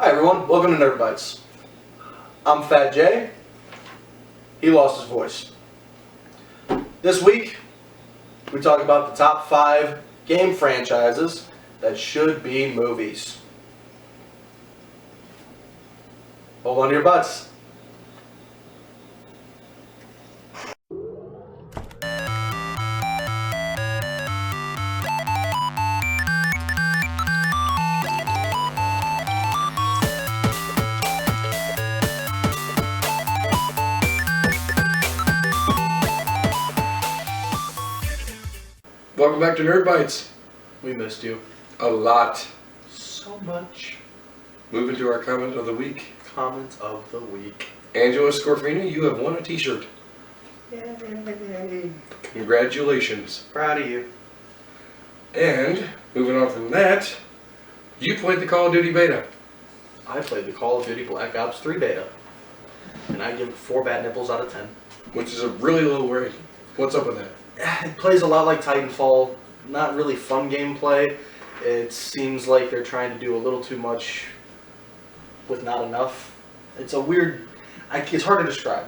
Hi everyone, welcome to Nerd Bites. I'm Fat Jay. He lost his voice. This week, we talk about the top 5 game franchises that should be movies. Hold on to your butts. Welcome back to Nerd Bites. We missed you. A lot. So much. Moving to our comment of the week. Comment of the week. Angela Scorfino, you have won a t-shirt. Yay. Congratulations. Proud of you. And, moving on from that, you played the Call of Duty beta. I played the Call of Duty Black Ops 3 beta. And I give it 4 bat nipples out of 10. Which is a really low rating. What's up with that? It plays a lot like Titanfall. Not really fun gameplay. It seems like they're trying to do a little too much with not enough. It's a weird... it's hard to describe.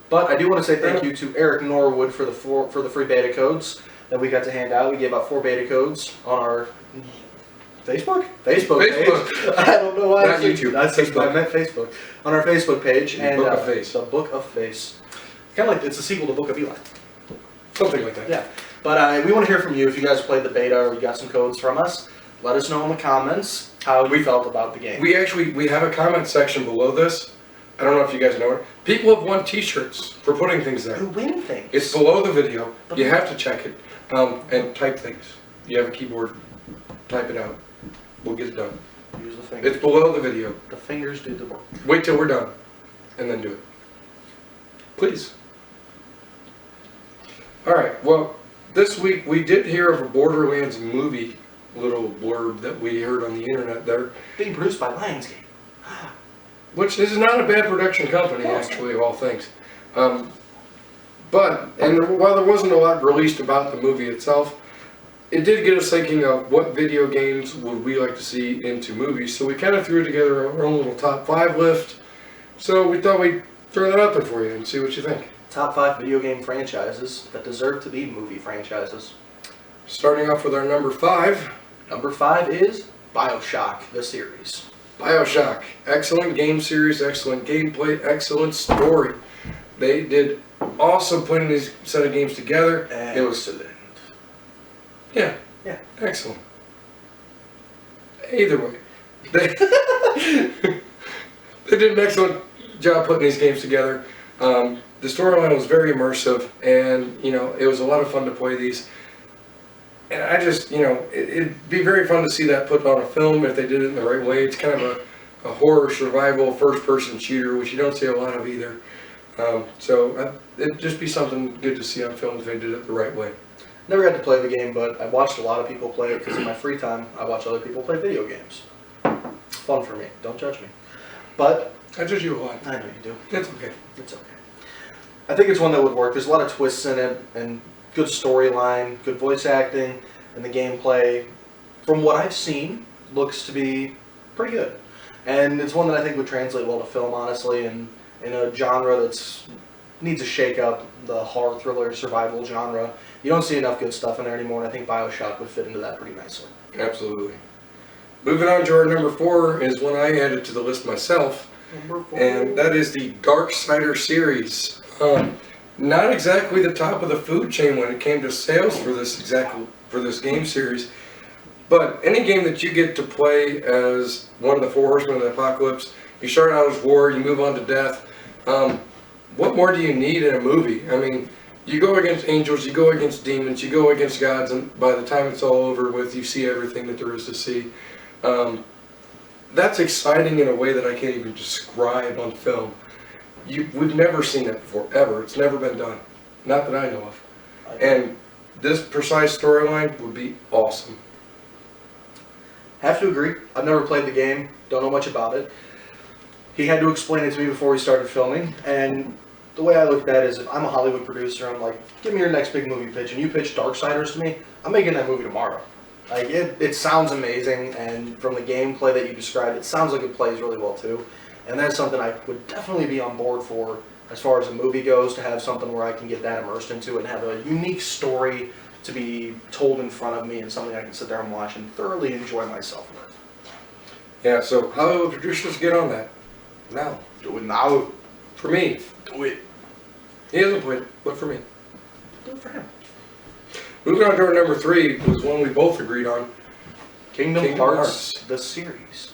But I do want to say thank you to Eric Norwood for the free beta codes that we got to hand out. We gave out 4 beta codes on our Facebook page. I don't know why. Not YouTube. I meant Facebook. On our Facebook page. The Book of Face. The Book of Face. Kind of like it's a sequel to Book of Eli. Something like that. Yeah. But we want to hear from you if you guys played the beta or you got some codes from us. Let us know in the comments how we felt about the game. We have a comment section below this. I don't know if you guys know it. People have won t-shirts for putting things there. You win things. It's below the video. You have to check it. And type things. You have a keyboard. Type it out. We'll get it done. Use the fingers. It's below the video. The fingers do the work. Wait till we're done. And then do it. Please. Alright, well, this week we did hear of a Borderlands movie little blurb that we heard on the internet there. Being produced by Lionsgate. Which is not a bad production company, actually, of all things. And while there wasn't a lot released about the movie itself, it did get us thinking of what video games would we like to see into movies. So we kind of threw together our own little top 5 list. So we thought we'd throw that out there for you and see what you think. Top 5 video game franchises that deserve to be movie franchises. Starting off with our number 5. Number 5 is BioShock, the series. BioShock. Excellent game series, excellent gameplay, excellent story. They did awesome putting these set of games together. Excellent. It was... Yeah. Yeah. Excellent. Either way. They did an excellent job putting these games together. The storyline was very immersive, and it was a lot of fun to play these. And I just, it'd be very fun to see that put on a film if they did it in the right way. It's kind of a horror survival first-person shooter, which you don't see a lot of either. So it'd just be something good to see on film if they did it the right way. Never got to play the game, but I watched a lot of people play it because in my free time, I watch other people play video games. Fun for me. Don't judge me. But I judge you a lot. I know you do. It's okay. It's okay. I think it's one that would work. There's a lot of twists in it, and good storyline, good voice acting, and the gameplay, from what I've seen, looks to be pretty good. And it's one that I think would translate well to film, honestly, and in a genre that's needs a shake-up, the horror thriller survival genre. You don't see enough good stuff in there anymore, and I think BioShock would fit into that pretty nicely. Absolutely. Moving on to our number 4 is one I added to the list myself, and that is the Darksider series. Not exactly the top of the food chain when it came to sales for this game series, but any game that you get to play as one of the 4 horsemen of the apocalypse, you start out as war, you move on to death. What more do you need in a movie? I mean, you go against angels, you go against demons, you go against gods, and by the time it's all over with, you see everything that there is to see. That's exciting in a way that I can't even describe on film. We've never seen that before, ever. It's never been done. Not that I know of. And this precise storyline would be awesome. Have to agree. I've never played the game. Don't know much about it. He had to explain it to me before we started filming. And the way I look at that is if I'm a Hollywood producer, I'm like, give me your next big movie pitch. And you pitch Darksiders to me, I'm making that movie tomorrow. Like it sounds amazing, and from the gameplay that you described, it sounds like it plays really well too. And that's something I would definitely be on board for as far as a movie goes, to have something where I can get that immersed into it and have a unique story to be told in front of me and something I can sit there and watch and thoroughly enjoy myself with. Yeah, so how will producers get on that? Now. Do it now. For me. Do it. He hasn't played it, but for me. Do it for him. Moving on to our number 3 was one we both agreed on. Kingdom Hearts, the series.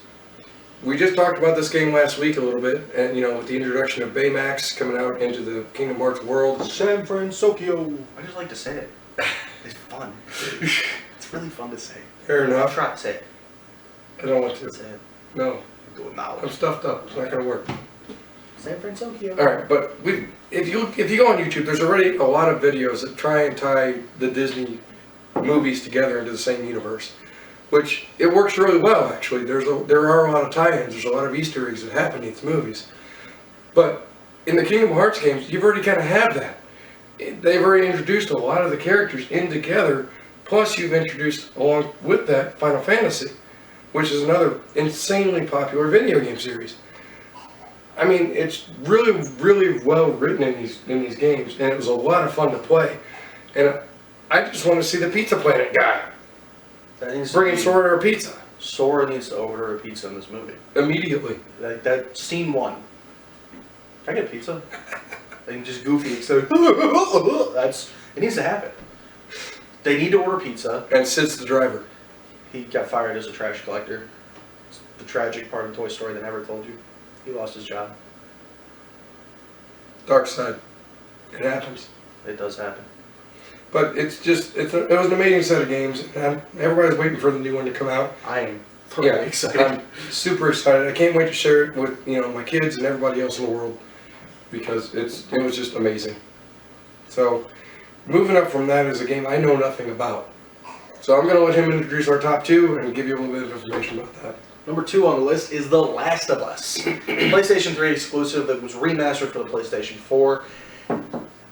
We just talked about this game last week a little bit, and with the introduction of Baymax coming out into the Kingdom Hearts world. San Francisco. I just like to say it. It's fun. It's really fun to say. Fair I'll enough. try to say it. I don't want to. Say it. No. Do it now. I'm stuffed up. It's not going to work. San Francisco. All right, but if you go on YouTube, there's already a lot of videos that try and tie the Disney movies together into the same universe, which it works really well. Actually, there are a lot of tie-ins. There's a lot of Easter eggs that happen in these movies. But in the Kingdom Hearts games, you've already kind of have that. They've already introduced a lot of the characters in together. Plus, you've introduced along with that Final Fantasy, which is another insanely popular video game series. I mean, it's really, really well written in these games, and it was a lot of fun to play. And I just want to see the Pizza Planet guy bringing Sora a pizza Sora needs to order a pizza in this movie. immediately. Like that scene 1. Can I get a pizza? And just Goofy. So it needs to happen. They need to order pizza. And Sid's the driver. He got fired as a trash collector. It's the tragic part of Toy Story they never told you. He lost his job. Dark side. It happens. It does happen. But it was an amazing set of games, and everybody's waiting for the new one to come out. I am pretty excited. I'm super excited. I can't wait to share it with my kids and everybody else in the world, because it was just amazing. So, moving up from that is a game I know nothing about. So I'm going to let him introduce our top 2 and give you a little bit of information about that. Number 2 on the list is The Last of Us. PlayStation 3 exclusive that was remastered for the PlayStation 4.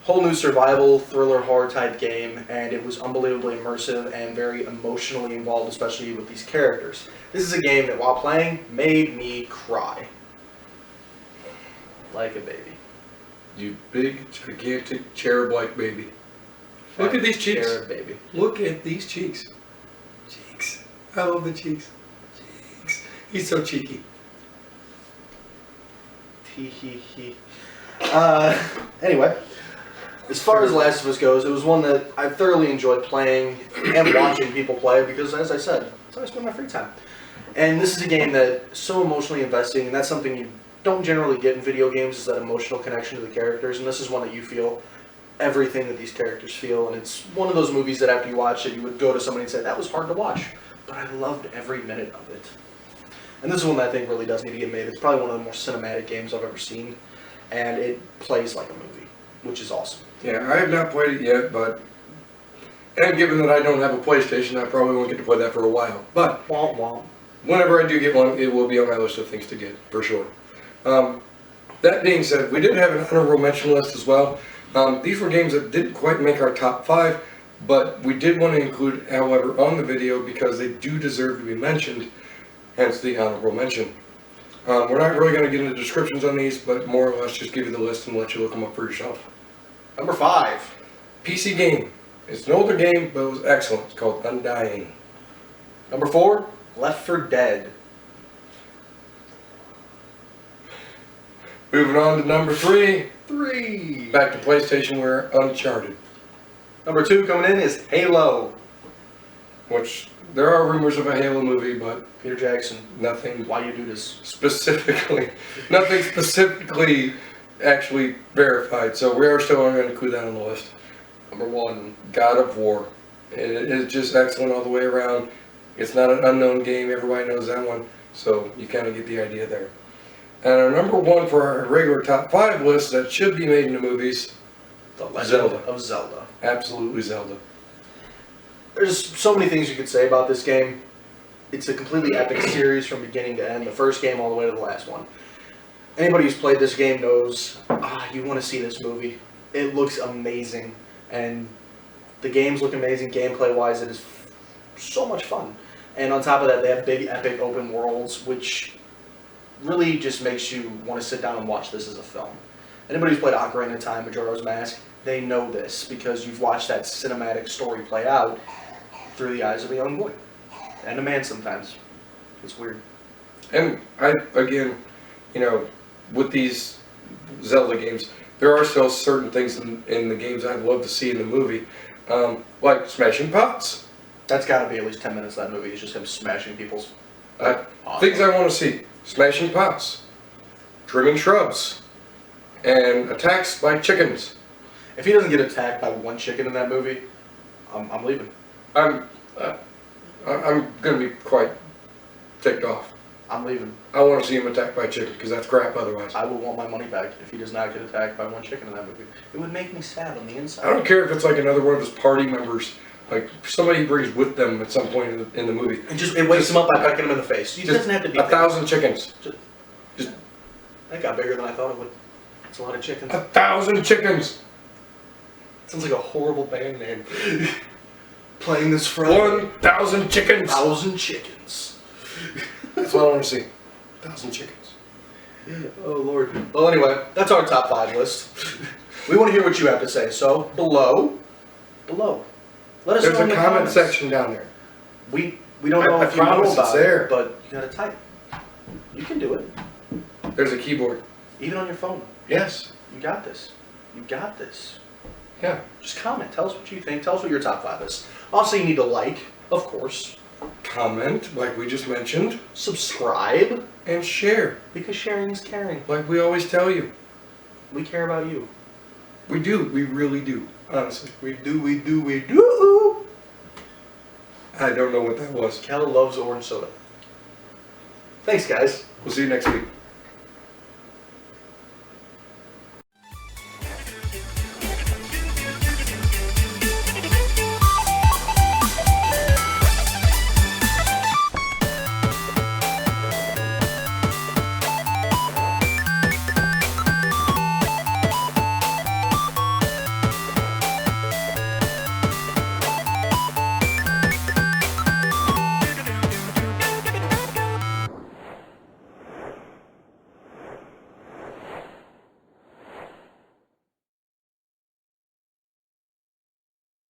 Whole new survival, thriller, horror type game, and it was unbelievably immersive and very emotionally involved, especially with these characters. This is a game that, while playing, made me cry. Like a baby. You big, gigantic, cherub-like baby. Look at these cheeks. Cherub baby. Look at these cheeks. Cheeks. I love the cheeks. Cheeks. He's so cheeky. Hee. Anyway, as far as Last of Us goes, it was one that I thoroughly enjoyed playing and watching people play because, as I said, that's how I spend my free time. And this is a game that's so emotionally investing, and that's something you don't generally get in video games, is that emotional connection to the characters, and this is one that you feel everything that these characters feel, and it's one of those movies that after you watch it, you would go to somebody and say, that was hard to watch, but I loved every minute of it. And this is one that I think really does need to get made. It's probably one of the more cinematic games I've ever seen, and it plays like a movie, which is awesome. Yeah, I have not played it yet, and given that I don't have a PlayStation, I probably won't get to play that for a while. But Womp womp. whenever I do get one, it will be on my list of things to get, for sure. That being said, we did have an honorable mention list as well. These were games that didn't quite make our top 5, but we did want to include, however, on the video because they do deserve to be mentioned, hence the honorable mention. We're not really going to get into descriptions on these, but more or less just give you the list and let you look them up for yourself. Number 5. PC game. It's an older game, but it was excellent. It's called Undying. Number 4, Left 4 Dead. Moving on to number 3. 3. Back to PlayStation, where Uncharted. Number 2 coming in is Halo. Which, there are rumors of a Halo movie, but Peter Jackson, nothing why you do this? nothing specifically actually verified. So we are still going to include that on the list. Number 1, God of War. It is just excellent all the way around. It's not an unknown game. Everybody knows that one. So you kind of get the idea there. And our number 1 for our regular top 5 list that should be made into movies, The Legend Zelda. of Zelda. Absolutely Zelda. There's so many things you could say about this game. It's a completely epic series from beginning to end. The first game all the way to the last one. Anybody who's played this game knows, you want to see this movie. It looks amazing. And the games look amazing gameplay-wise. It is so much fun. And on top of that, they have big, epic open worlds, which really just makes you want to sit down and watch this as a film. Anybody who's played Ocarina of Time, Majora's Mask, they know this because you've watched that cinematic story play out through the eyes of a young boy. And a man sometimes. It's weird. And again, with these Zelda games, there are still certain things in the games I'd love to see in the movie, like smashing pots. That's got to be at least 10 minutes of that movie. It's just him smashing people's... Things I want to see: smashing pots, trimming shrubs, and attacks by chickens. If he doesn't get attacked by one chicken in that movie, I'm leaving. I'm gonna be quite ticked off. I'm leaving. I want to see him attacked by a chicken because that's crap otherwise. I will want my money back if he does not get attacked by one chicken in that movie. It would make me sad on the inside. I don't care if it's like another one of his party members, like somebody he brings with them at some point in the movie. It wakes him up by pecking him in the face. He doesn't have to be 1,000 chickens. That got bigger than I thought it would. It's a lot of chickens. 1,000 chickens. Sounds like a horrible band name. Playing this Friday. 1,000 chickens. 1,000 chickens. That's what I want to see. 1,000 chickens. Oh Lord. Well, anyway, that's our top 5 list. We want to hear what you have to say. So below, let us There's know in a the comment comments. section down there. We don't know I if you know promise about it's there. it, but you gotta type. You can do it, There's a keyboard. even on your phone. Yes. You got this. You got this. Yeah. Just comment. Tell us what you think. Tell us what your top 5 is. Also, you need to like, of course. Comment, like we just mentioned, Subscribe, and share, because sharing is caring. like we always tell you. We care about you. We do. We really do. Honestly. We do. I don't know what that was. Calla loves orange soda. Thanks, guys. We'll see you next week.